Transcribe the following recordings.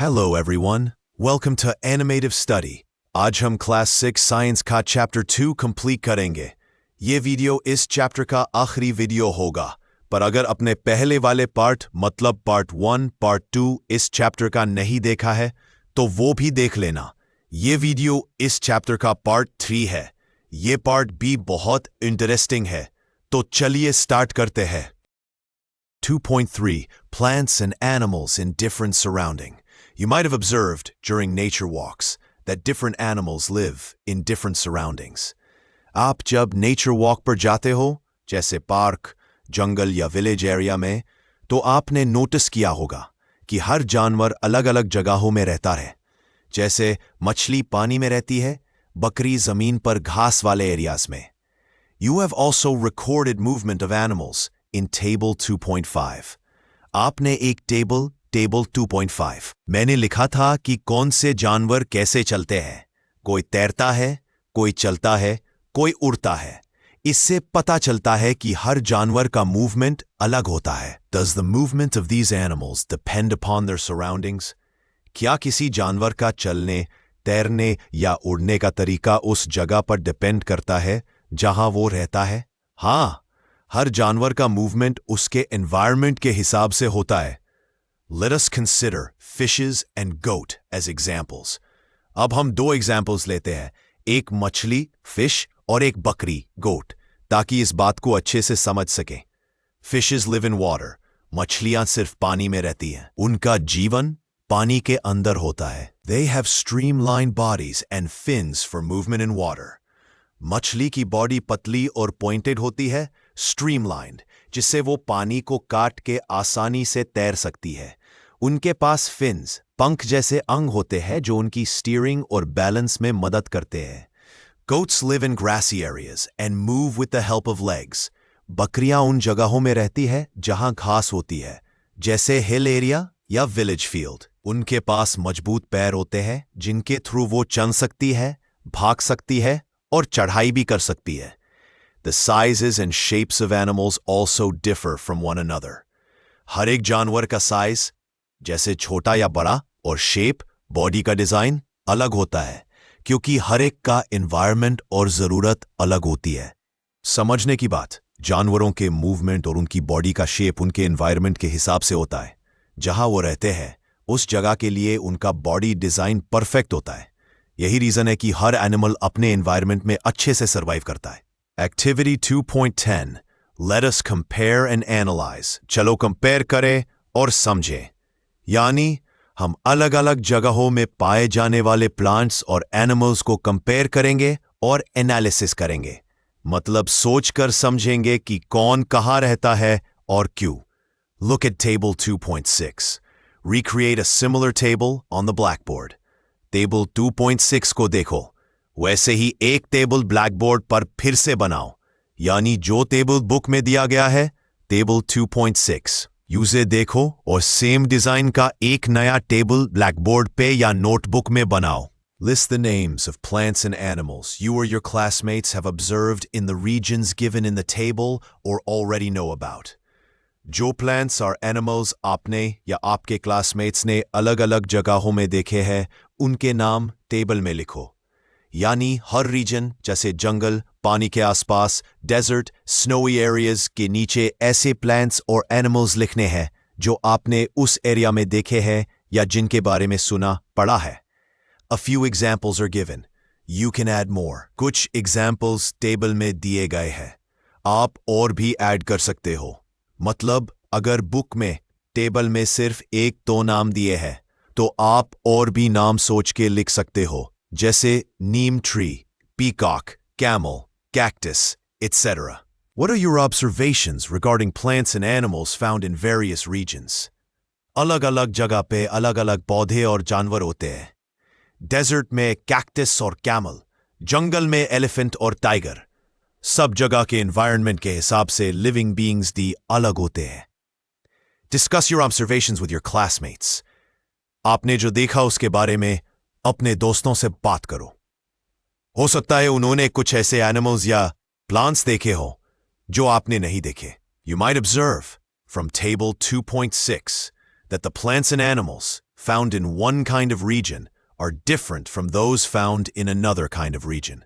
Hello everyone, welcome to Animative Study. आज हम class 6 science का चैप्टर 2 कंप्लीट करेंगे। ये वीडियो इस चैप्टर का आखिरी वीडियो होगा, पर अगर अपने पहले वाले पार्ट मतलब पार्ट 1, पार्ट 2 इस चैप्टर का नहीं देखा है तो वो भी देख लेना। ये वीडियो इस चैप्टर का पार्ट 3 है। ये पार्ट भी बहुत इंटरेस्टिंग है, तो चलिए स्टार्ट करते हैं। 2.3 Plants and Animals in Different Surrounding. You might have observed during nature walks that different animals live in different surroundings. आप जब नेचर वॉक पर जाते हो, जैसे पार्क, जंगल या विलेज एरिया में, तो आपने नोटिस किया होगा कि हर जानवर अलग-अलग जगहों में रहता है। जैसे मछली पानी में रहती है, बकरी जमीन पर घास वाले एरियाज में। You have also recorded movement of animals in Table 2.5. आपने एक टेबल 2.5 मैंने लिखा था कि कौन से जानवर कैसे चलते हैं। कोई तैरता है, कोई चलता है, कोई उड़ता है। इससे पता चलता है कि हर जानवर का मूवमेंट अलग होता है। Does the movement of these animals depend upon their surroundings? क्या किसी जानवर का चलने, तैरने या उड़ने का तरीका उस जगह पर डिपेंड करता है जहां वो रहता है? हाँ, हर जानवर का मूवमेंट उसके एनवायरनमेंट के हिसाब से होता है। Let us consider fishes and goat as examples. अब हम दो एग्जाम्पल्स लेते हैं, एक मछली फिश और एक बकरी गोट, ताकि इस बात को अच्छे से समझ सकें। Fishes live in water. मछलियां सिर्फ पानी में रहती हैं। उनका जीवन पानी के अंदर होता है। They have streamlined bodies and fins for movement in water. मछली की बॉडी पतली और पॉइंटेड होती है, स्ट्रीमलाइंड, जिससे वो पानी को काट के आसानी से तैर सकती है। उनके पास फिन्स, पंख जैसे अंग होते हैं जो उनकी स्टीयरिंग और बैलेंस में मदद करते हैं। Goats live in grassy areas and move with the help of legs. बकरियां उन जगहों में रहती है जहां घास होती है, जैसे हिल एरिया या विलेज फील्ड। उनके पास मजबूत पैर होते हैं जिनके थ्रू वो चल सकती है, भाग सकती है और चढ़ाई भी कर सकती है। The sizes and shapes of animals also differ from one another. हर एक जानवर का साइज, जैसे छोटा या बड़ा, और शेप, बॉडी का डिजाइन अलग होता है, क्योंकि हर एक का एनवायरनमेंट और जरूरत अलग होती है। समझने की बात, जानवरों के मूवमेंट और उनकी बॉडी का शेप उनके एनवायरनमेंट के हिसाब से होता है। जहां वो रहते हैं उस जगह के लिए उनका बॉडी डिजाइन परफेक्ट होता है। यही रीजन है कि हर एनिमल अपने एनवायरनमेंट में अच्छे से सर्वाइव करता है। Activity 2.10 Let us compare and analyze. चलो कंपेयर करें और समझें। यानी हम अलग अलग जगहों में पाए जाने वाले प्लांट्स और एनिमल्स को कंपेयर करेंगे और एनालिसिस करेंगे। मतलब सोचकर समझेंगे कि कौन कहाँ रहता है और क्यों। Look at Table 2.6. Recreate a similar table on the blackboard. Table 2.6 को देखो, वैसे ही एक टेबल ब्लैकबोर्ड पर फिर से बनाओ, यानी जो टेबल बुक में दिया गया है, टेबल 2.6। यूज़े देखो और सेम डिजाइन का एक नया टेबल ब्लैकबोर्ड पे या नोटबुक में बनाओ। List the names of plants and animals you or your classmates have observed in the regions given in the table or already know about. जो प्लांट्स और एनिमल्स आपने या आपके क्लासमेट्स ने अलग अलग जगहों में देखे हैं, उनके नाम टेबल में लिखो। यानी हर रीजन, जैसे जंगल, पानी के आसपास, डेजर्ट, स्नोई एरियाज के नीचे ऐसे प्लांट्स और एनिमल्स लिखने हैं जो आपने उस एरिया में देखे हैं या जिनके बारे में सुना पढ़ा है। A few examples are given. You can add more. कुछ एग्जाम्पल्स टेबल में दिए गए हैं, आप और भी ऐड कर सकते हो। मतलब अगर बुक में टेबल में सिर्फ एक दो नाम दिए हैं तो आप और भी नाम सोच के लिख सकते हो, जैसे neem tree, peacock, camel, cactus, etc. What are your observations regarding plants and animals found in various regions? अलग-अलग जगह पे अलग-अलग पौधे और जानवर होते हैं। डेजर्ट में कैक्टस और कैमल, जंगल में एलिफेंट और टाइगर। सब जगह के एनवायरनमेंट के हिसाब से लिविंग बीइंग्स भी अलग होते हैं। Discuss your observations with your classmates. आपने जो देखा उसके बारे में अपने दोस्तों से बात करो। हो सकता है उन्होंने कुछ ऐसे एनिमल्स या प्लांट्स देखे हो जो आपने नहीं देखे। You might observe from Table 2.6 that the plants and animals found in one kind of region are different from those found in another kind of region.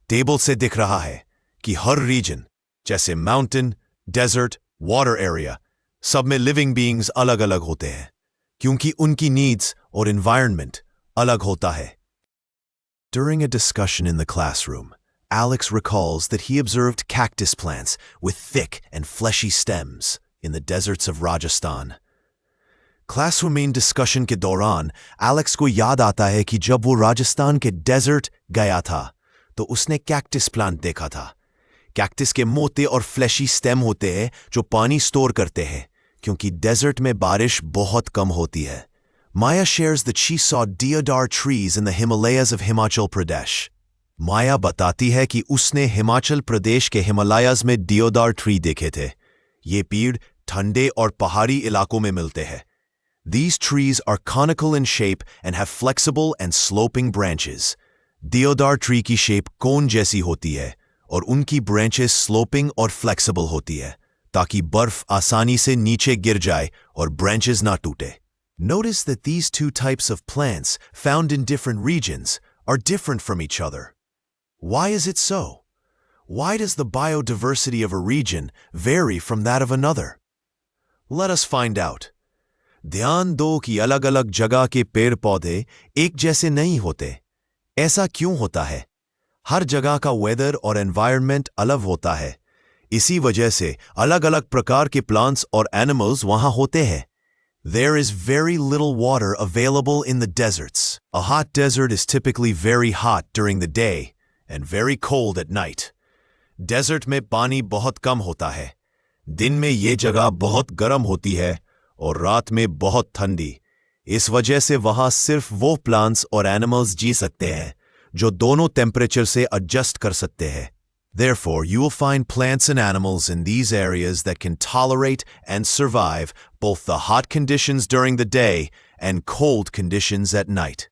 Table से दिख रहा है कि हर रीजन जैसे माउंटेन, डेजर्ट, वाटर एरिया सब में living beings अलग अलग होते हैं क्योंकि उनकी नीड्स और एनवायरनमेंट अलग होता है. During a discussion in the classroom, Alex recalls that he observed cactus plants with thick and fleshy stems in the deserts of Rajasthan. Classroom में डिस्कशन के दौरान एलेक्स को याद आता है कि जब वो राजस्थान के डेजर्ट गया था तो उसने कैक्टस प्लांट देखा था. कैक्टस के मोटे और फ्लैशी स्टेम होते हैं जो पानी स्टोर करते हैं क्योंकि डेजर्ट में बारिश बहुत कम होती है. Maya shares that she saw deodar trees in the Himalayas of Himachal Pradesh. माया बताती है कि उसने हिमाचल प्रदेश के हिमालयाज में deodar tree देखे थे. ये पेड़ ठंडे और पहाड़ी इलाकों में मिलते हैं. These trees are conical in shape and have flexible and sloping branches. Deodar tree की shape कोन जैसी होती है और उनकी branches sloping और flexible होती है ताकि बर्फ आसानी से नीचे गिर जाए और branches ना टूटे. Notice that these two types of plants found in different regions are different from each other. Why is it so? Why does the biodiversity of a region vary from that of another? Let us find out. ध्यान दो कि अलग अलग जगह के पेड़ पौधे एक जैसे नहीं होते. ऐसा क्यों होता है? हर जगह का वेदर और एनवायरनमेंट अलग होता है. इसी वजह से अलग अलग प्रकार के प्लांट्स और एनिमल्स वहां होते हैं. There is very little water available in the deserts. A hot desert is typically very hot during the day and very cold at night. Desert में पानी बहुत कम होता है. दिन में ये जगह बहुत गर्म होती है और रात में बहुत ठंडी. इस वजह से वहां सिर्फ वो प्लांट्स और एनिमल्स जी सकते हैं जो दोनों टेम्परेचर से एडजस्ट कर सकते हैं. Therefore, you will find plants and animals in these areas that can tolerate and survive both the hot conditions during the day and cold conditions at night.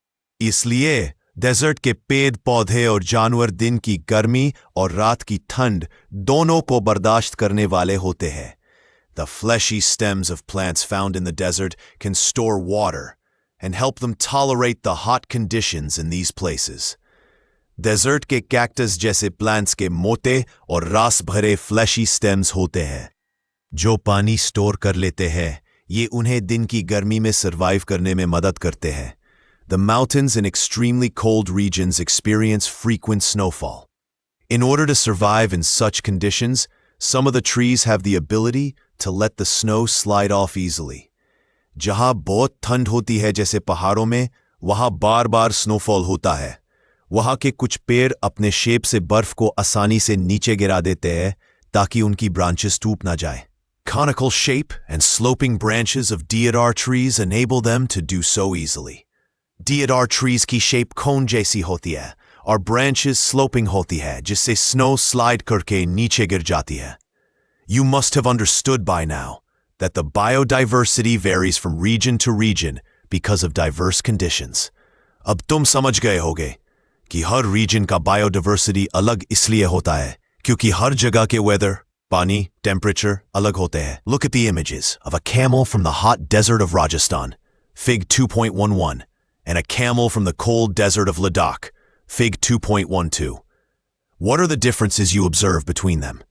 इसलिए डेजर्ट के पेड़ पौधे और जानवर दिन की गर्मी और रात की ठंड दोनों को बर्दाश्त करने वाले होते हैं. The fleshy stems of plants found in the desert can store water and help them tolerate the hot conditions in these places. Desert के कैक्टस जैसे प्लांट्स के मोटे और रास भरे फ्लैशी स्टेम्स होते हैं जो पानी स्टोर कर लेते हैं. ये उन्हें दिन की गर्मी में सर्वाइव करने में मदद करते हैं. The mountains in extremely cold regions experience frequent snowfall. In order to survive in such conditions, some of the trees have the ability to let the snow slide off easily. जहां बहुत ठंड होती है जैसे पहाड़ों में, वहां बार-बार स्नोफॉल होता है. वहां के कुछ पेड़ अपने शेप से बर्फ को आसानी से नीचे गिरा देते हैं ताकि उनकी ब्रांचेस टूट ना जाए. Conical shape and sloping branches of deodar trees enable them to do so easily. Deodar trees की shape cone जैसी होती है और branches sloping होती है जिससे snow slide करके नीचे गिर जाती है. You must have understood by now that the biodiversity varies from region to region because of diverse conditions. अब तुम समझ गए होगे कि हर रीजन का बायोडाइवर्सिटी अलग इसलिए होता है क्योंकि हर जगह के वेदर, पानी, टेम्परेचर अलग होते हैं. Look at the images of a camel from the hot desert of Rajasthan, Fig 2.11, and a camel from the cold desert of Ladakh, Fig 2.12. What are the differences you observe between them?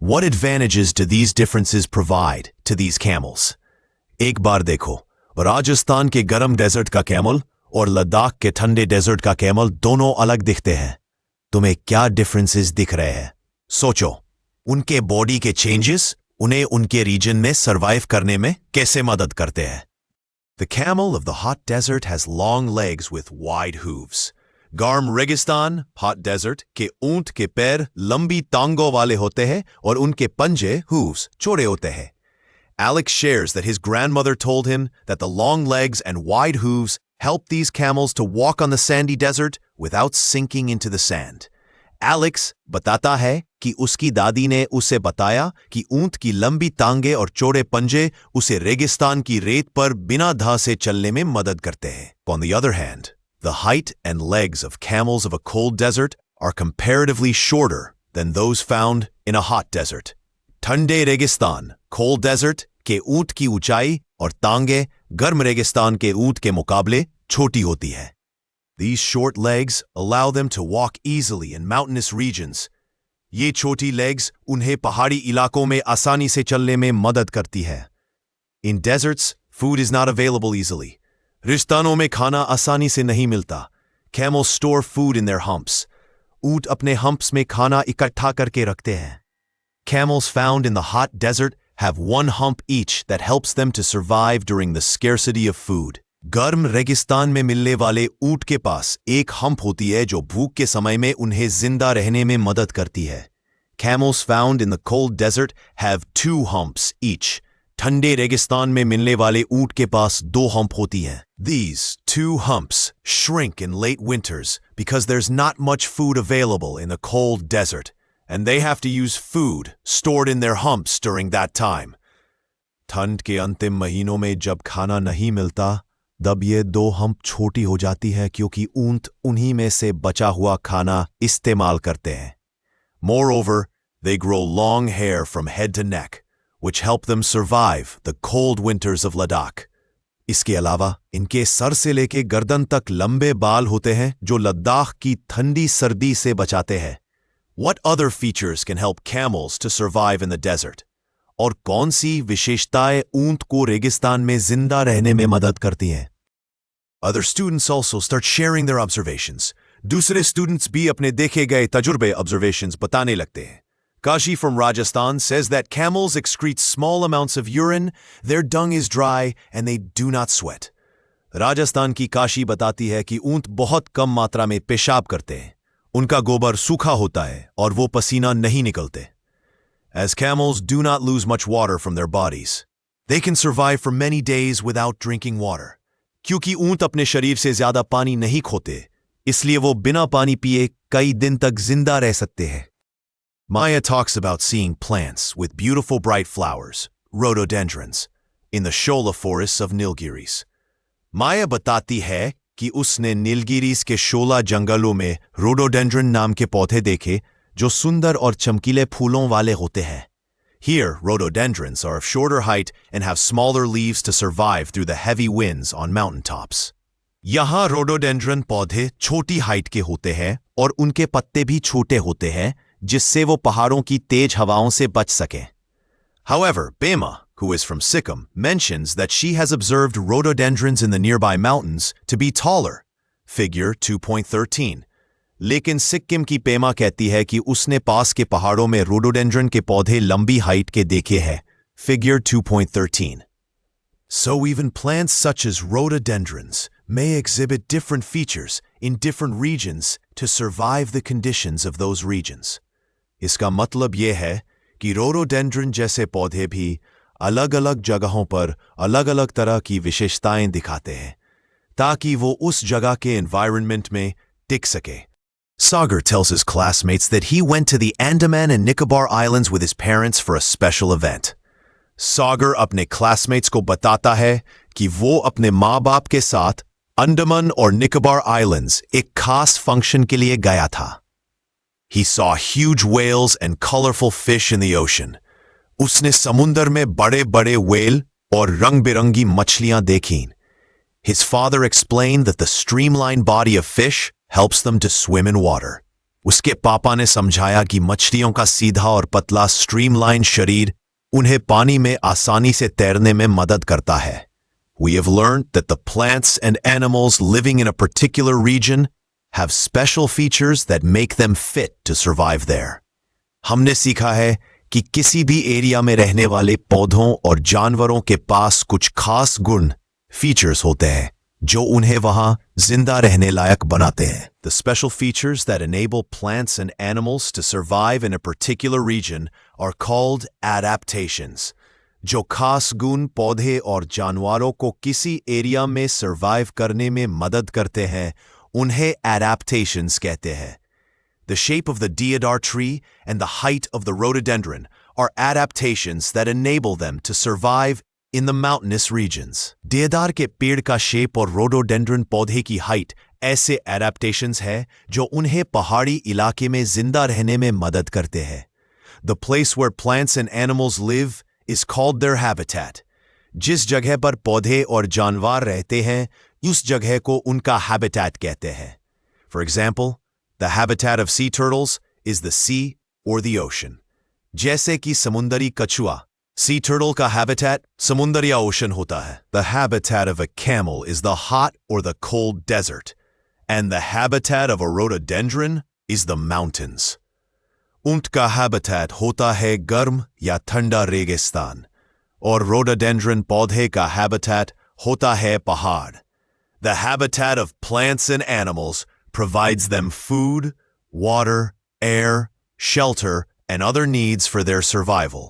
What advantages do these differences provide to these camels? एक बार देखो, राजस्थान के गर्म desert का camel और लद्दाख के ठंडे desert का camel दोनों अलग दिखते हैं. तुम्हें क्या डिफरेंसेस दिख रहे हैं? सोचो, उनके बॉडी के चेंजेस उन्हें उनके रीजन में सरवाइव करने में कैसे मदद करते हैं? The camel of the hot desert has long legs with wide hooves. गर्म रेगिस्तान, hot desert के ऊंट के पैर लंबी टांगों वाले होते हैं और उनके पंजे hooves छोटे होते हैं. Alex shares that his grandmother told him that the long legs and wide hooves help these camels to walk on the sandy desert without sinking into the sand. Alex बताता है कि उसकी दादी ने उसे बताया कि ऊंट की लंबी टांगे और चौड़े पंजे उसे रेगिस्तान की रेत पर बिना धा से चलने में मदद करते हैं. On the other hand, the height and legs of camels of a cold desert are comparatively shorter than those found in a hot desert. ठंडे रेगिस्तान, cold desert के ऊंट की ऊंचाई और टांगे गर्म रेगिस्तान के ऊंट के मुकाबले छोटी होती है। These short legs allow them to walk easily in mountainous regions. ये छोटी legs उन्हें पहाड़ी इलाकों में आसानी से चलने में मदद करती है। In deserts, food is not available easily. रिश्तानों में खाना आसानी से नहीं मिलता। Camels store food in their humps. ऊंट अपने humps में खाना इकट्ठा करके रखते हैं। Camels found in the hot desert have one hump each that helps them to survive during the scarcity of food. गर्म रेगिस्तान में मिलने वाले ऊंट के पास एक हम्प होती है जो भूख के समय में उन्हें जिंदा रहने में मदद करती है। Camels found in the cold desert have two humps each. ठंडे रेगिस्तान में मिलने वाले ऊंट के पास दो हम्प होती हैं। These two humps shrink in late winters because there's not much food available in the cold desert, and they have to use food stored in their humps during that time. ठंड के अंतिम महीनों में जब खाना नहीं मिलता, तब ये दो हम्प छोटी हो जाती है क्योंकि ऊंट उन्हीं में से बचा हुआ खाना इस्तेमाल करते हैं। Moreover, they grow long hair from head to neck, which help them survive the cold winters of Ladakh. इसके अलावा इनके सर से लेके गर्दन तक लंबे बाल होते हैं जो लद्दाख की ठंडी सर्दी से बचाते हैं। What other features can help camels to survive in the desert? और कौन सी विशेषताएं ऊंट को रेगिस्तान में जिंदा रहने में मदद करती हैं? Other students also start sharing their observations. दूसरे students भी अपने देखे गए तजुर्बे observations बताने लगते हैं। Kashi from Rajasthan says that camels excrete small amounts of urine, their dung is dry, and they do not sweat. Rajasthan की काशी बताती है कि ऊंट बहुत कम मात्रा में पेशाब करते हैं। उनका गोबर सूखा होता है और वो पसीना नहीं निकलते। As camels do not lose much water from their bodies, they can survive for many days without drinking water. क्योंकि ऊंट अपने शरीर से ज्यादा पानी नहीं खोते, इसलिए वो बिना पानी पिए कई दिन तक जिंदा रह सकते हैं। Maya talks about seeing plants with beautiful bright flowers, rhododendrons, in the Shola forests of Nilgiris. Maya बताती है कि उसने नीलगिरीज के शोला जंगलों में rhododendron नाम के पौधे देखे जो सुंदर और चमकीले फूलों वाले होते हैं। Here, rhododendrons are of shorter height and have smaller leaves to survive through the heavy winds on mountaintops. यहाँ rhododendron पौधे छोटी हाइट के होते हैं और उनके पत्ते भी छोटे होते हैं जिससे वो पहाड़ों की तेज हवाओं से बच सकें। However, Bema, who is from Sikkim, mentions that she has observed rhododendrons in the nearby mountains to be taller. Figure 2.13. लेकिन सिक्किम की पेमा कहती है कि उसने पास के पहाड़ों में rhododendron के पौधे लंबी हाइट के देखे हैं। Figure 2.13. So even plants such as rhododendrons may exhibit different features in different regions to survive the conditions of those regions. इसका मतलब यह है कि rhododendron जैसे पौधे भी अलग-अलग जगहों पर अलग-अलग तरह की विशेषताएं दिखाते हैं ताकि वो उस जगह के environment में टिक सके। Sagar tells his classmates that he went to the Andaman and Nicobar Islands with his parents for a special event. Sagar अपने classmates को बताता है कि वो अपने माँ बाप के साथ अंडमान और निकोबार Islands एक खास फंक्शन के लिए गया था। He saw huge whales and colorful fish in the ocean. उसने समुंदर में बड़े-बड़े whale और रंग-बिरंगी मछलियां देखीं। His father explained that the streamlined body of fish helps them to swim in water. उसके पापा ने समझाया कि मछलियों का सीधा और पतला streamlined शरीर उन्हें पानी में आसानी से तैरने में मदद करता है। We have learned that the plants and animals living in a particular region have special features that make them fit to survive there. हमने सीखा है कि किसी भी एरिया में रहने वाले पौधों और जानवरों के पास कुछ खास गुण features होते हैं जो उन्हें वहां जिंदा रहने लायक बनाते हैं। The special features that enable plants and animals to survive in a particular region are called adaptations. जो खास गुण पौधे और जानवरों को किसी एरिया में सर्वाइव करने में मदद करते हैं उन्हें adaptations कहते हैं। The shape of the deodar tree and the height of the rhododendron are adaptations that enable them to survive in the mountainous regions. देवदार के पेड़ का शेप और rhododendron पौधे की हाइट ऐसे adaptations है जो उन्हें पहाड़ी इलाके में जिंदा रहने में मदद करते हैं। The place where plants and animals live is called their habitat. जिस जगह पर पौधे और जानवर रहते हैं उस जगह को उनका हैबिटेट कहते हैं. For example, the habitat of sea turtles is the sea or the ocean. जैसे कि समुंदरी कछुआ, sea turtle का habitat समुंदर या ocean होता है. The habitat of a camel is the hot or the cold desert, and the habitat of a rhododendron is the mountains. ऊंट का habitat होता है गर्म या ठंडा रेगिस्तान, और rhododendron पौधे का habitat होता है पहाड़. The habitat of plants and animals provides them food, water, air, shelter, and other needs for their survival.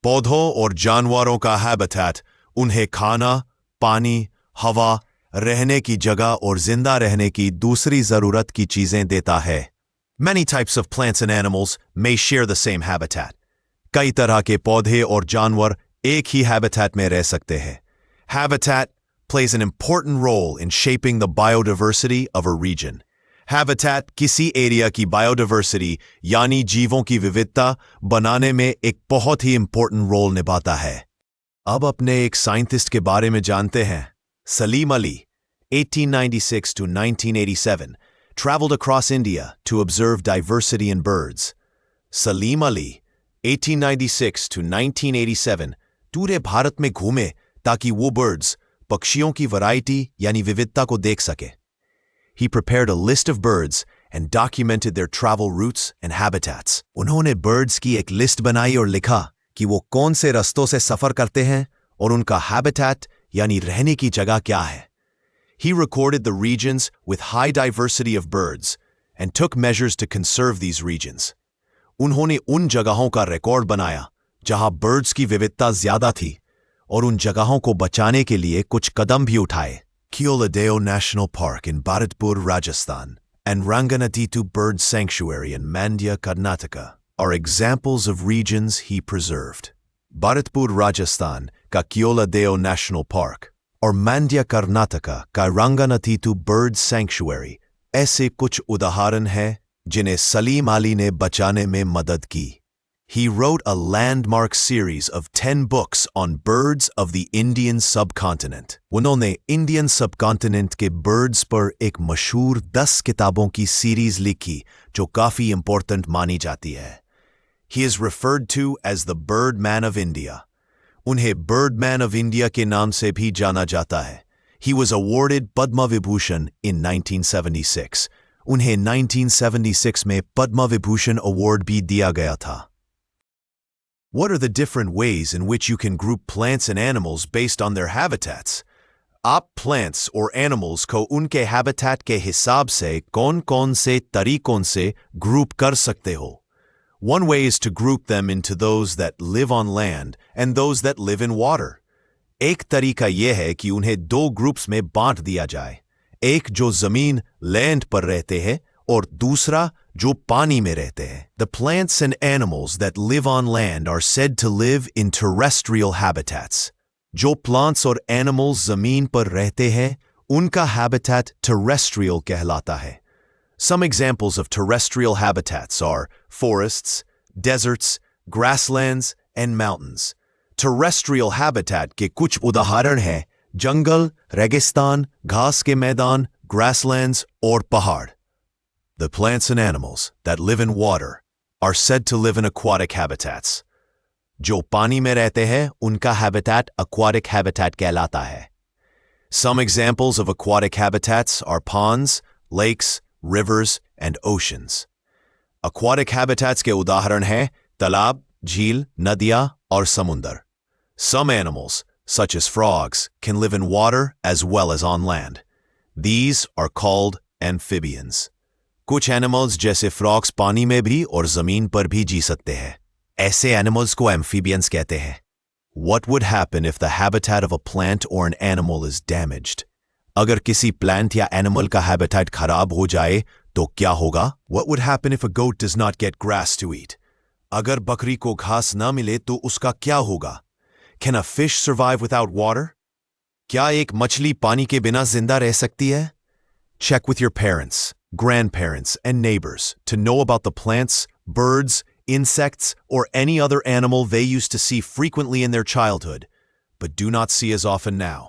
पौधों और जानवरों का habitat उन्हें खाना, पानी, हवा, रहने की जगह और जिंदा रहने की दूसरी जरूरत की चीजें देता है. Many types of plants and animals may share the same habitat. कई तरह के पौधे और जानवर एक ही habitat में रह सकते हैं. Habitat plays an important role in shaping the biodiversity of a region. Habitat किसी एरिया की biodiversity यानी जीवों की विविधता बनाने में एक बहुत ही important role निभाता है. अब अपने एक साइंटिस्ट के बारे में जानते हैं. Salim Ali, 1896 to 1987, traveled across India to observe diversity in birds. Salim Ali, 1896 to 1987, पूरे भारत में घूमे ताकि वो birds, पक्षियों की वैरायटी यानी विविधता को देख सके. He prepared a list of birds and documented their travel routes and habitats. उन्होंने birds की एक लिस्ट बनाई और लिखा कि वो कौन से रास्तों से सफर करते हैं और उनका habitat यानी रहने की जगह क्या है. He recorded the regions with high diversity of birds and took measures to conserve these regions. उन्होंने उन जगहों का रिकॉर्ड बनाया जहां birds की विविधता ज्यादा थी और उन जगहों को बचाने के लिए कुछ कदम भी उठाए. Keoladeo National Park in Bharatpur, Rajasthan, and Ranganatitu Bird Sanctuary in Mandya, Karnataka are examples of regions he preserved. Bharatpur, Rajasthan का Keoladeo National Park और Mandya, Karnataka का Ranganatitu Bird Sanctuary ऐसे कुछ उदाहरण हैं जिन्हें सलीम अली ने बचाने में मदद की. He wrote a landmark series of 10 books on birds of the Indian subcontinent. उन्होंने Indian subcontinent के birds पर एक मशहूर 10 किताबों की सीरीज लिखी जो काफी important मानी जाती है. He is referred to as the Birdman of India. उन्हें Birdman of India के नाम से भी जाना जाता है. He was awarded Padma Vibhushan in 1976. उन्हें 1976 में Padma Vibhushan Award भी दिया गया था. What are the different ways in which you can group plants and animals based on their habitats? आप plants or animals को उनके habitat के हिसाब से कौन-कौन से तरीकों से group कर सकते हो? One way is to group them into those that live on land and those that live in water. एक तरीका यह है कि उन्हें दो ग्रुप्स में बांट दिया जाए. एक जो जमीन land पर रहते हैं और दूसरा जो पानी में रहते हैं. The plants and animals that live on land are said to live in terrestrial habitats. जो plants और animals जमीन पर रहते हैं, उनका habitat terrestrial कहलाता है. Some examples of terrestrial habitats are forests, deserts, grasslands, and mountains. Terrestrial habitat के कुछ उदाहरण हैं जंगल, रेगिस्तान, घास के मैदान, grasslands और पहाड़. The plants and animals that live in water are said to live in aquatic habitats. जो पानी में रहते हैं, उनका habitat aquatic habitat कहलाता है. Some examples of aquatic habitats are ponds, lakes, rivers, and oceans. Aquatic habitats के उदाहरण हैं तालाब, झील, नदियाँ और समुंदर. Some animals, such as frogs, can live in water as well as on land. These are called amphibians. कुछ animals जैसे फ्रॉग्स पानी में भी और जमीन पर भी जी सकते हैं. ऐसे एनिमल्स को एम्फीबियंस कहते हैं. What would happen if the habitat of a plant or an animal is damaged? अगर किसी प्लांट या एनिमल का हैबिटेट खराब हो जाए तो क्या होगा? What would happen if a goat does not get grass to eat? अगर बकरी को घास न मिले तो उसका क्या होगा? Can a fish survive without water? क्या एक मछली पानी के बिना जिंदा रह सकती है? Check with your parents, grandparents, and neighbors to know about the plants, birds, insects, or any other animal they used to see frequently in their childhood. but do not see as often now.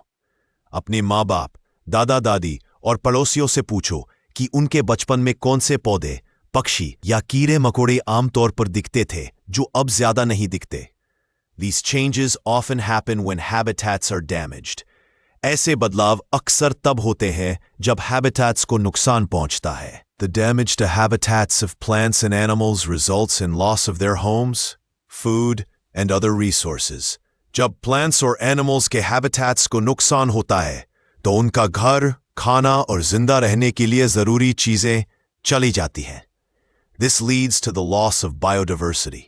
अपने माँ बाप, दादा दादी और पड़ोसियों से पूछो कि उनके बचपन में कौन से पौधे, पक्षी या कीड़े मकोड़े आमतौर पर दिखते थे जो अब ज्यादा नहीं दिखते. These changes often happen when habitats are damaged. ऐसे बदलाव अक्सर तब होते हैं जब habitats को नुकसान पहुंचता है. The damage to habitats of plants and animals results in loss of their homes, food, and other resources. जब plants और animals के habitats को नुकसान होता है, तो उनका घर, खाना और जिंदा रहने के लिए जरूरी चीजें चली जाती हैं. This leads to the loss of biodiversity.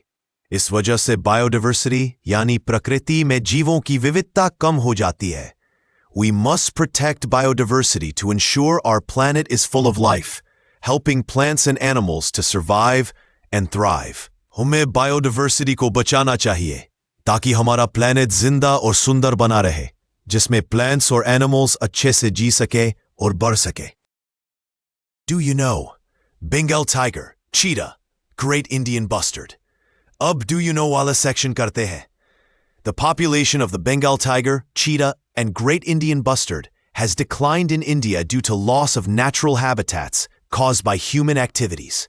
इस वजह से biodiversity यानी प्रकृति में जीवों की विविधता कम हो जाती है. We must protect biodiversity to ensure our planet is full of life, helping plants and animals to survive and thrive. हमें biodiversity को बचाना चाहिए ताकि हमारा planet जिंदा और सुंदर बना रहे, जिसमें plants और animals अच्छे से जी सके और बढ़ सके. Do you know? Bengal tiger, cheetah, Great Indian bustard. अब do you know वाला section करते हैं. The population of the Bengal tiger, cheetah, and Great Indian bustard has declined in India due to loss of natural habitats caused by human activities.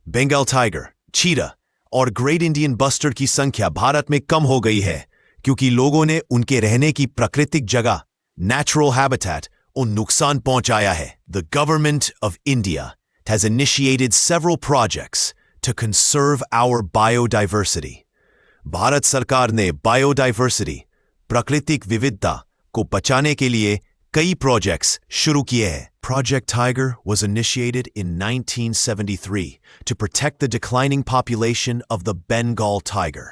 Bengal tiger, cheetah और Great Indian bustard की संख्या भारत में कम हो गई है क्योंकि लोगों ने उनके रहने की प्राकृतिक जगह, natural habitat, को नुकसान पहुंचाया है. The government of India has initiated several projects to conserve our biodiversity. Bharat सरकार ने biodiversity, प्राकृतिक विविधता को बचाने के लिए कई projects शुरू किए हैं. Project Tiger was initiated in 1973 to protect the declining population of the Bengal tiger.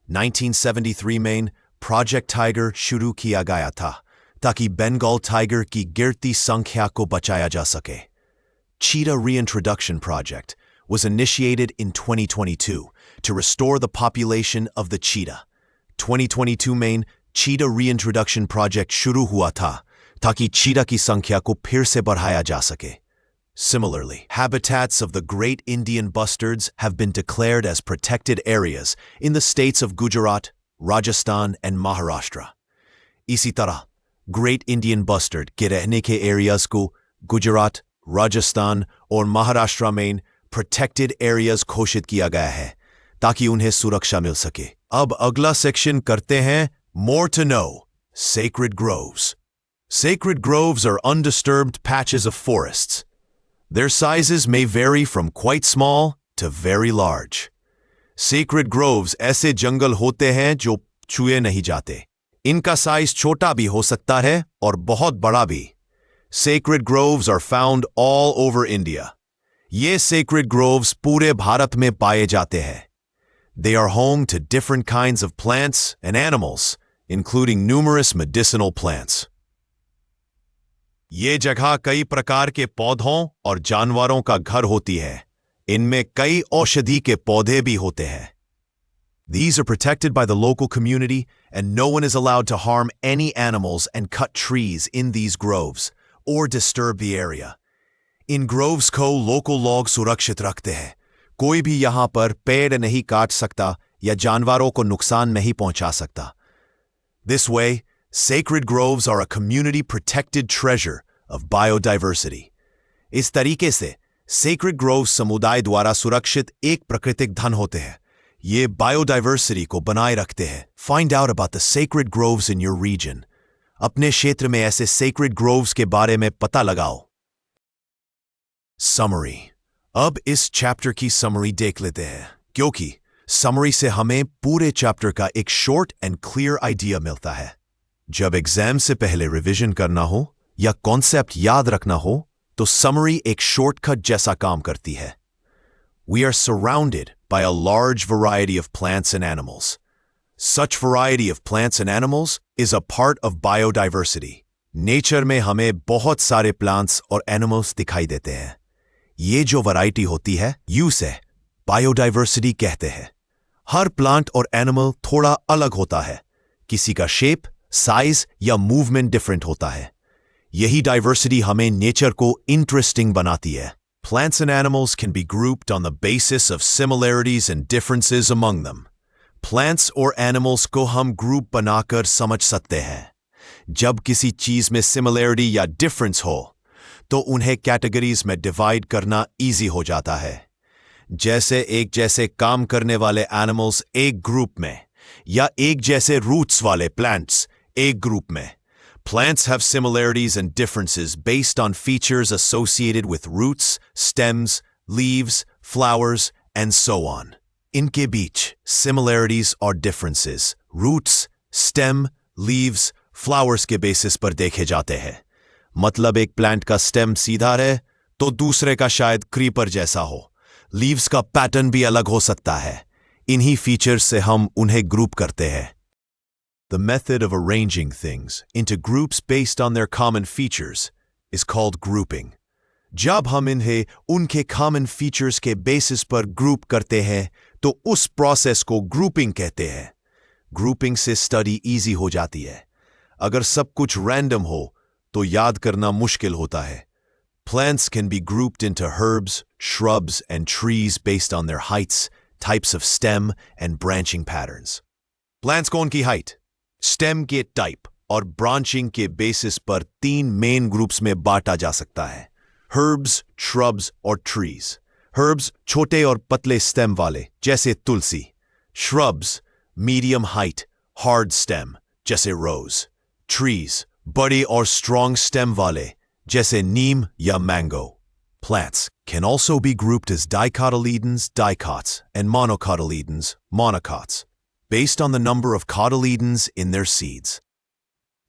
1973 में Project Tiger शुरू किया गया था ताकि Bengal tiger की गिरती संख्या को बचाया जा सके. Cheetah Reintroduction Project was initiated in 2022 to restore the population of the cheetah. 2022 में Cheetah Reintroduction Project शुरू हुआ था ताकि cheetah की संख्या को फिर से बढ़ाया जा सके. Similarly, habitats of the Great Indian bustards have been declared as protected areas in the states of Gujarat, Rajasthan, and Maharashtra. इसी तरह, Great Indian bustard के रहने के areas को गुजरात, राजस्थान और महाराष्ट्र में protected areas घोषित किया गया है ताकि उन्हें सुरक्षा मिल सके. अब अगला सेक्शन करते हैं More to know. Sacred groves. Sacred groves are undisturbed patches of forests. Their sizes may vary from quite small to very large. Sacred groves ऐसे जंगल होते हैं जो छुए नहीं जाते. इनका साइज छोटा भी हो सकता है और बहुत बड़ा भी. Sacred groves are found all over India. ये sacred groves पूरे भारत में पाए जाते हैं. They are home to different kinds of plants and animals, including numerous medicinal plants. ये जगह कई प्रकार के पौधों और जानवरों का घर होती है. इनमें कई औषधि के पौधे भी होते हैं. These are protected by the local community, and no one is allowed to harm any animals and cut trees in these groves or disturb the area. In groves को local लोग सुरक्षित रखते हैं. कोई भी यहाँ पर पेड़ नहीं काट सकता या जानवरों को नुकसान नहीं पहुंचा सकता. This way, sacred groves are a community protected treasure of biodiversity. इस तरीके से sacred groves समुदाय द्वारा सुरक्षित एक प्राकृतिक धन होते हैं. ये biodiversity को बनाए रखते हैं. Find out about the sacred groves in your region. अपने क्षेत्र में ऐसे sacred groves के बारे में पता लगाओ. Summary. अब इस चैप्टर की समरी देख लेते हैं क्योंकि समरी से हमें पूरे चैप्टर का एक शॉर्ट एंड क्लियर आइडिया मिलता है. जब एग्जाम से पहले रिवीजन करना हो या कॉन्सेप्ट याद रखना हो तो समरी एक शॉर्टकट जैसा काम करती है. We are surrounded by a large variety of plants and animals. Such variety of plants and animals is a part of biodiversity. Nature में हमें बहुत सारे प्लांट्स और एनिमल्स दिखाई देते हैं. ये जो वैरायटी होती है उसे बायोडाइवर्सिटी कहते हैं. हर प्लांट और एनिमल थोड़ा अलग होता है. किसी का शेप, साइज या मूवमेंट डिफरेंट होता है. यही डाइवर्सिटी हमें नेचर को इंटरेस्टिंग बनाती है. Plants and animals can be grouped on the basis of similarities and differences among them. Plants और एनिमल्स को हम ग्रुप बनाकर समझ सकते हैं। जब किसी चीज में सिमिलरिटी या डिफरेंस हो तो उन्हें कैटेगरीज में डिवाइड करना इजी हो जाता है। जैसे एक जैसे काम करने वाले एनिमल्स एक ग्रुप में या एक जैसे रूट्स वाले प्लांट्स एक ग्रुप में। Plants have similarities and differences based on features associated with roots, stems, leaves, flowers, and so on. इनके बीच similarities और differences roots, stem, leaves, flowers के बेसिस पर देखे जाते हैं। मतलब एक प्लांट का स्टेम सीधा रहे तो दूसरे का शायद क्रीपर जैसा हो। लीव्स का पैटर्न भी अलग हो सकता है। इन्हीं फीचर्स से हम उन्हें ग्रुप करते हैं। The method of arranging things into groups based on their common features is called grouping. जब हम इन्हें उनके common features के basis पर group करते हैं तो उस process को grouping कहते हैं। Grouping से study easy हो जाती है। अगर सब कुछ random हो तो याद करना मुश्किल होता है। Plants can be grouped into herbs, shrubs, and trees based on their heights, types of stem, and branching patterns. Plants कौन की height, स्टेम के टाइप और ब्रांचिंग के बेसिस पर 3 मेन ग्रुप्स में बांटा जा सकता है। हर्ब्स, श्रब्स और ट्रीज। हर्ब्स छोटे और पतले स्टेम वाले जैसे तुलसी। Shrubs medium height, hard stem जैसे रोज। ट्रीज बड़े और स्ट्रॉन्ग स्टेम वाले जैसे नीम या mango. Plants can also be grouped as dicotyledons, dicots, and monocotyledons, monocots, based on the number of cotyledons in their seeds.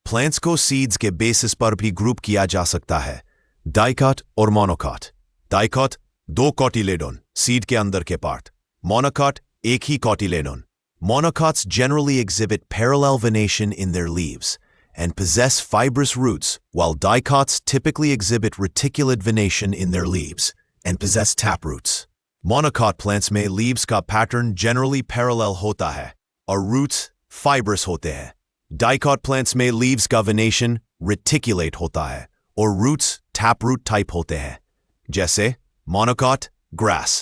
Plants को seeds के basis पर भी group किया जा सकता है, dicot और monocot. Dicot 2 cotyledon, seed के अंदर के part. Monocot एक ही cotyledon. Monocots generally exhibit parallel venation in their leaves and possess fibrous roots, while dicots typically exhibit reticulate venation in their leaves and possess taproots. Monocot plants में leaves का pattern generally parallel होता है और roots fibrous होते हैं। Dicot plants में leaves का venation reticulate होता है और roots taproot type होते हैं, जैसे monocot grass,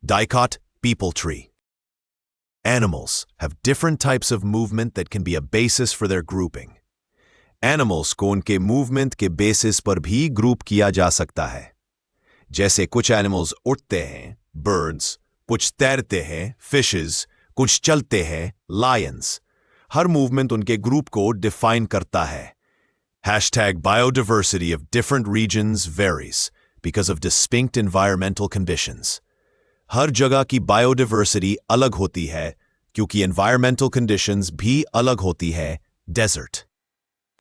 dicot peepal tree. Animals have different types of movement that can be a basis for their grouping. Animals को उनके movement के basis पर भी group किया जा सकता है। जैसे कुछ animals उड़ते हैं, birds, कुछ तैरते हैं, fishes, कुछ चलते हैं, lions. हर movement उनके group को define करता है। #biodiversity of different regions varies because of distinct environmental conditions. हर जगह की biodiversity अलग होती है क्योंकि environmental conditions भी अलग होती है। Desert,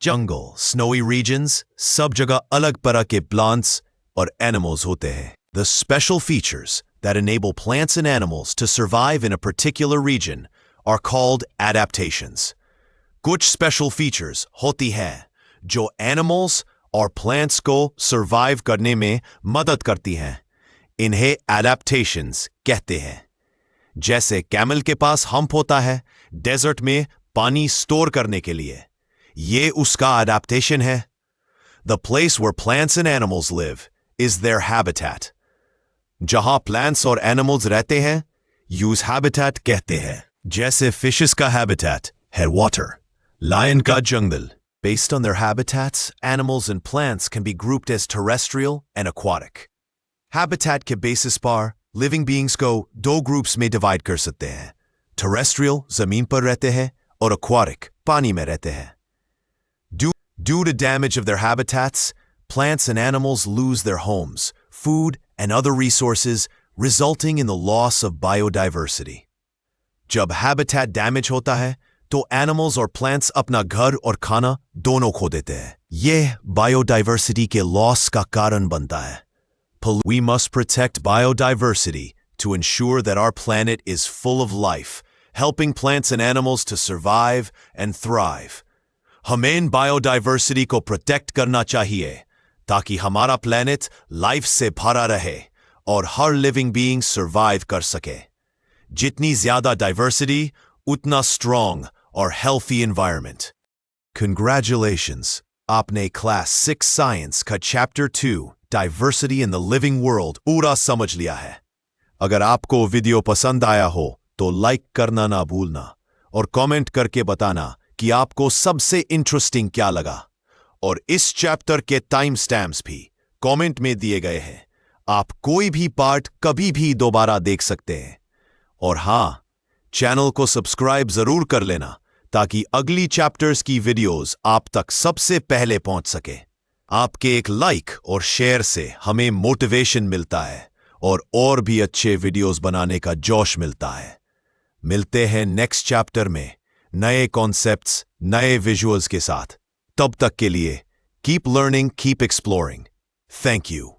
jungle, snowy regions, सब जगह अलग तरह के plants और animals होते हैं. The special features that enable plants and animals to survive in a particular region are called adaptations. कुछ special features होती हैं जो animals और plants को survive करने में मदद करती हैं. इन्हें adaptations कहते हैं. जैसे camel के पास hump होता है desert में पानी store करने के लिए. ये उसका adaptation है. The place where plants and animals live is their habitat. जहां plants और animals रहते हैं, use habitat कहते हैं. जैसे fishes का habitat है water, lion का jungle. Based on their habitats, animals and plants can be grouped as terrestrial and aquatic. Habitat के basis पर living beings को 2 groups में divide कर सकते हैं. Terrestrial जमीन पर रहते हैं और aquatic पानी में रहते हैं. Due to damage of their habitats, plants and animals lose their homes, food, and other resources, resulting in the loss of biodiversity. जब habitat damage होता है, तो animals और plants अपना घर और खाना दोनों खो देते हैं. यह biodiversity के loss का कारण बनता है. We must protect biodiversity to ensure that our planet is full of life, helping plants and animals to survive and thrive. हमें biodiversity को protect करना चाहिए ताकि हमारा planet life से भरा रहे और हर living being survive कर सके. जितनी ज़्यादा diversity, उतना strong और healthy environment. Congratulations! आपने Class 6 Science का Chapter 2 Diversity in the Living World पूरा समझ लिया है. अगर आपको वीडियो पसंद आया हो तो लाइक करना ना भूलना और कमेंट करके बताना कि आपको सबसे इंटरेस्टिंग क्या लगा। और इस चैप्टर के टाइम स्टैम्प्स भी कमेंट में दिए गए हैं, आप कोई भी पार्ट कभी भी दोबारा देख सकते हैं। और हाँ, चैनल को सब्सक्राइब जरूर कर लेना ताकि अगली चैप्टर्स की वीडियोस आप तक सबसे पहले पहुंच सके। आपके एक लाइक और शेयर से हमें मोटिवेशन मिलता है और भी अच्छे वीडियोस बनाने का जोश मिलता है। मिलते हैं नेक्स्ट चैप्टर में नए कॉन्सेप्ट्स, नए विजुअल्स के साथ। तब तक के लिए keep learning, keep exploring. Thank you.